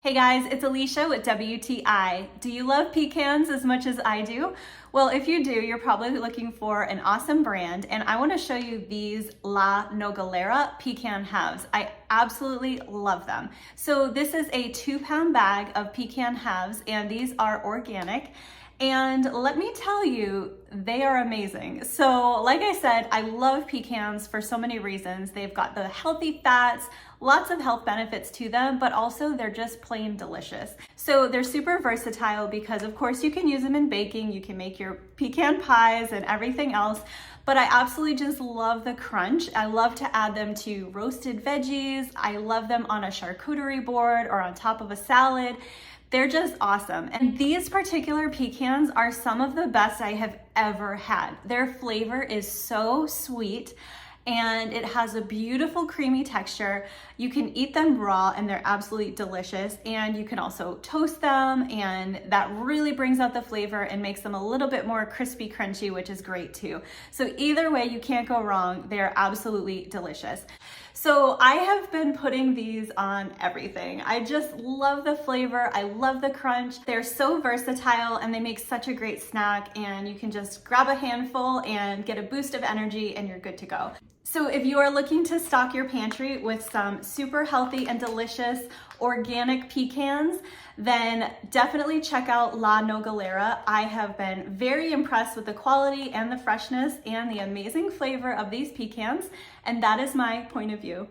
Hey guys, it's Alicia with WTI. Do you love pecans as much as I do? Well, if you do, you're probably looking for an awesome brand, and I want to show you these La Nogalera Pecan Halves. I absolutely love them. So this is a 2-pound bag of pecan halves, and these are organic. And let me tell you, they are amazing. So like I said, I love pecans for so many reasons. They've got the healthy fats, lots of health benefits to them, but also they're just plain delicious. So they're super versatile because of course you can use them in baking, you can make your pecan pies and everything else, but I absolutely just love the crunch. I love to add them to roasted veggies. I love them on a charcuterie board or on top of a salad. They're just awesome. And these particular pecans are some of the best I have ever had. Their flavor is so sweet and it has a beautiful creamy texture. You can eat them raw and they're absolutely delicious. And you can also toast them, and that really brings out the flavor and makes them a little bit more crispy, crunchy, which is great too. So either way, you can't go wrong. They're absolutely delicious. So I have been putting these on everything. I just love the flavor. I love the crunch. They're so versatile and they make such a great snack, and you can just grab a handful and get a boost of energy and you're good to go. So if you are looking to stock your pantry with some super healthy and delicious organic pecans, then definitely check out La Nogalera. I have been very impressed with the quality and the freshness and the amazing flavor of these pecans, and that is my point of view.